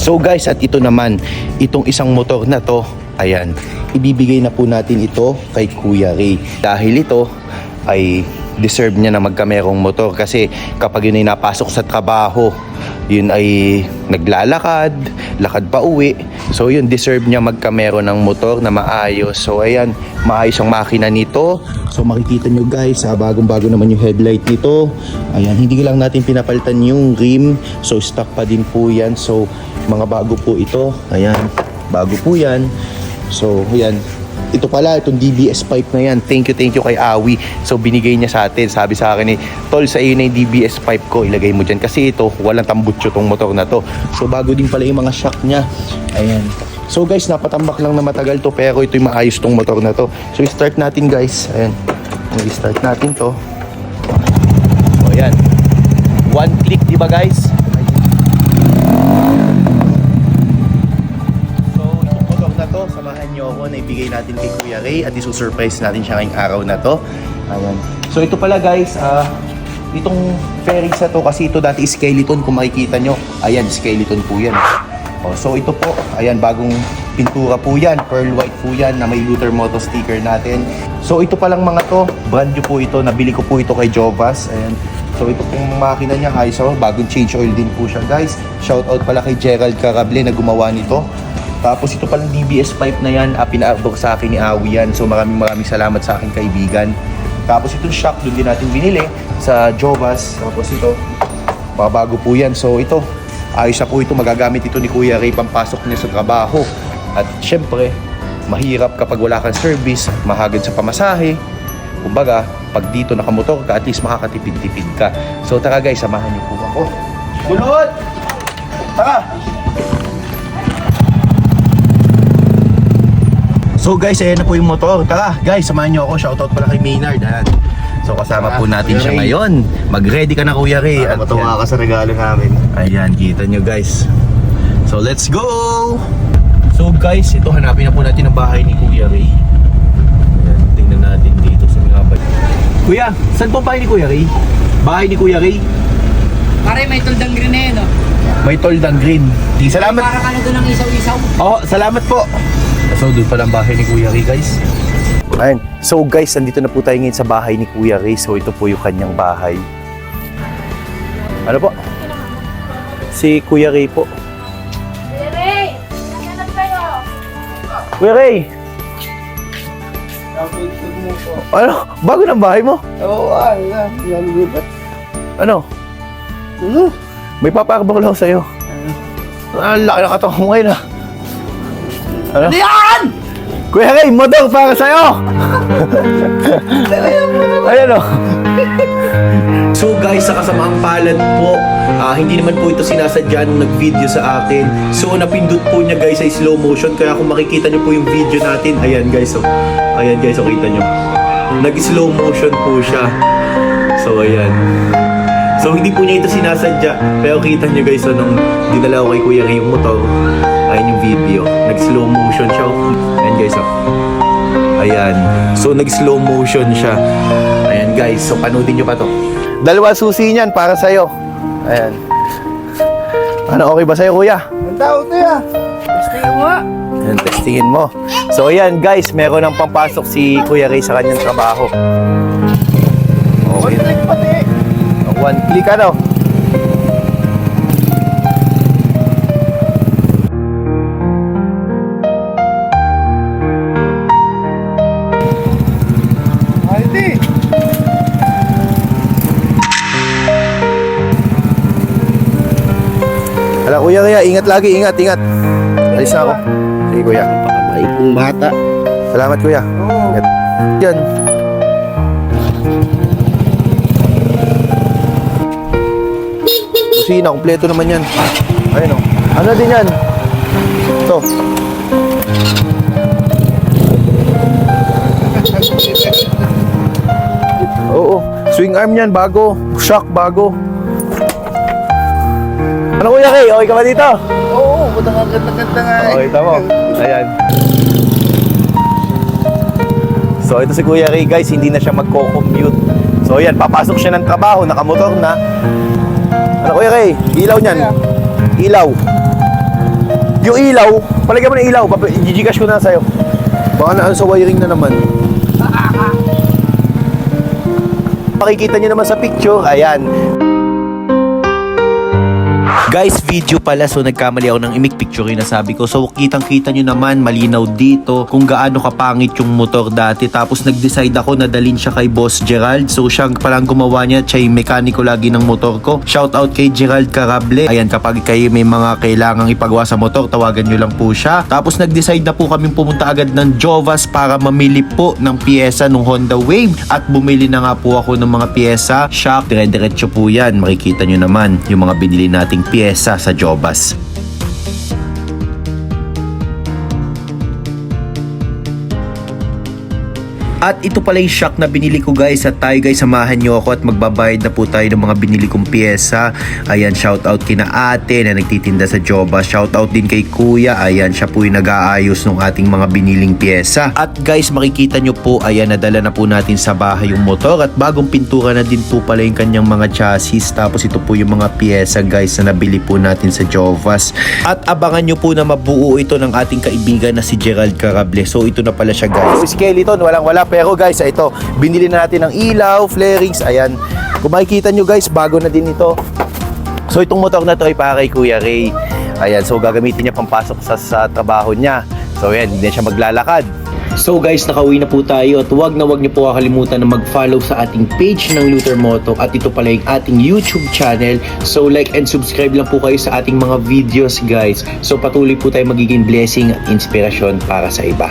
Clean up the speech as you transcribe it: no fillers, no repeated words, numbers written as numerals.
So guys, at ito naman, itong isang motor na to, ayan, ibibigay na po natin ito kay Kuya Ray. Dahil ito ay deserve niya na magkamerong motor kasi kapag yun ay napasok sa trabaho, yun ay naglalakad, lakad pa uwi. So yun, deserve niya magkameron ng motor na maayos. So ayan, maayos ang makina nito. So makikita nyo guys, bagong-bago naman yung headlight nito. Ayan, hindi lang natin pinapalitan yung rim. So stock pa din po yan. So mga bago po ito. Ayan, bago po yan. So ayan, ito pala, itong DBS pipe na yan. Thank you kay Awi. So binigay niya sa atin. Sabi sa akin Tol, sa iyo na yung DBS pipe ko, ilagay mo dyan. Kasi ito, walang tambutso tong motor na to. So bago din pala yung mga shock niya. Ayan. So guys, napatambak lang na matagal to, pero ito yung maayos tong motor na to. So start natin guys. Ayan. I-start natin to. So ayan. One click, di ba guys? Samahan nyo ako na ibigay natin kay Kuya Ray at isusurprise natin siya ngayong araw na to. Ayan. So ito pala guys, itong fairings na to, kasi ito dati skeleton kung makikita nyo. Ayan, skeleton po yan. So ito po, ayan, bagong pintura po yan, pearl white po yan na may Luther Moto sticker natin. So ito palang mga to, brand new po ito, nabili ko po ito kay Jovas. Ayan. So ito pong makina niya, ayos ako, bagong change oil din po siya guys. Shout out pala kay Gerald Carable na gumawa nito. Tapos ito palang DBS pipe na yan, pina-arbor sa akin ni Awi yan. So maraming salamat sa aking kaibigan. Tapos itong shock, doon din natin binili sa Jovas. Tapos ito, bago po yan. So ito, ayos na po ito. Magagamit ito ni Kuya Ray pampasok niya sa trabaho. At syempre, mahirap kapag wala kang service, mahagad sa pamasahe. Kumbaga, pag dito nakamotor ka, at least makakatipid-tipid ka. So tara guys, samahan niyo po ako. Bunot! Tara! So guys, ayan na po yung motor. Tara guys, samahan nyo ako. Shoutout pala kay Maynard. Ayan. So kasama po natin siya ngayon. Mag-ready ka na Kuya Ray. At matuwa ka sa regalo namin. Ayan, kita nyo guys. So let's go! So guys, ito hanapin na po natin ang bahay ni Kuya Ray. Ayan, tingnan natin dito sa mga bahay. Kuya, saan po bahay ni Kuya Ray? Bahay ni Kuya Ray? Pare, may tuldang green eh, no? May toldang green. Salamat. Para ka na doon ng isaw-isaw. Oh, salamat po. So doon palang bahay ni Kuya Ray guys. Ayun. So guys, nandito na po tayo ngayon sa bahay ni Kuya Ray. So ito po yung kanyang bahay. Ano po? Si Kuya Ray po. Kuya Ray! Nanganap kayo! Kuya Ray! Ano? Bago ng bahay mo? Oo, nalilipat. Ano? May papakabang lang sa'yo. Ang laki na katawan mo ngayon ah. Ano? Yan! Kuya Ray, motor para sa'yo! Ayan o. So guys, sa kasamaang palad po, hindi naman po ito sinasadya nung nag-video sa akin. So napindot po niya guys ay slow motion. Kaya kung makikita niyo po yung video natin, ayan guys, oh. Ayan guys, oh, kita niyo. Nag-slow motion po siya. So ayan. So hindi po niya ito sinasadya. Pero kita niyo guys, nung dinala ko kay Kuya Ray yung motor, ayan yung video. Nag-slow motion siya. Ayan guys, oh. Ayan. So nag-slow motion siya. Ayan guys, so panoodin nyo pa to. Dalawa susi niyan para sa'yo. Ayan. Ano, okay ba sa'yo kuya? Ang tao ito ya. Testingin mo nga. Ayan, testingin mo. So ayan guys, meron ng pampasok si Kuya Ray sa kanyang trabaho. Okay. Click pati. One click ano? Aldi. Hala Kuya Ray, ingat lagi, ingat. Alis na ako. Sige Kuya. Napakabait ng bata. Salamat Kuya. Oo. Ingat. Yan. Kusina, kompleto naman yan. Ayun o. Ano din yan? Ito. Oo. Swing arm yan, bago. Shock, bago. Ano Kuya Ray? Okay ka ba dito? Oo, ganda nga. Okay, tama. Ayan. So ito si Kuya Ray guys, hindi na siya magko-commute. So ayan, papasok siya ng trabaho, nakamotor na. Ano Kuya Ray? Ilaw niyan. Ilaw. Yung ilaw, palagyan mo ng ilaw, i-gcash ko na sa'yo. Baka na sa wiring na naman. Makikita nyo naman sa picture, ayan. Guys, video pala, so nagkamali ako ng imik picture yung nasabi ko. So kitang-kita nyo naman, malinaw dito kung gaano kapangit yung motor dati. Tapos nag-decide ako na dalhin siya kay Boss Gerald. So siya palang gumawa niya, siya yung mekaniko lagi ng motor ko. Shout out kay Gerald Carable. Ayan, kapag kayo may mga kailangang ipagawa sa motor, tawagan nyo lang po siya. Tapos nag-decide na po kaming pumunta agad ng Jovas para mamili po ng pyesa ng Honda Wave. At bumili na nga po ako ng mga pyesa. Shock, dire-diretso po yan. Makikita nyo naman yung mga binili nating pyesa sa Jovas. At ito pala yung shock na binili ko guys. At tayo guys, samahan nyo ako at magbabayad na po tayo ng mga binili kong pyesa. Ayan, shoutout kina ate na nagtitinda sa Jovas. Shoutout din kay kuya. Ayan, siya po yung nag-aayos ng ating mga biniling pyesa. At guys, makikita nyo po, ayan, nadala na po natin sa bahay yung motor. At bagong pintura na din po pala yung kanyang mga chassis. Tapos ito po yung mga pyesa guys na nabili po natin sa Jovas. At abangan nyo po na mabuo ito ng ating kaibigan na si Gerald Carable. So ito na pala siya guys. So skeleton, walang-wala. Pero guys, ito, binili na natin ng ilaw, flarings, ayan. Kung makikita nyo guys, bago na din ito. So itong motor na to ay para kay Kuya Ray. Ayan, so gagamitin niya pampasok sa trabaho niya. So ayan, hindi na siya maglalakad. So guys, nakauwi na po tayo at wag niyo po kakalimutan na mag-follow sa ating page ng Luther Moto at ito pala yung ating YouTube channel. So like and subscribe lang po kayo sa ating mga videos guys. So patuloy po tayo magiging blessing at inspirasyon para sa iba.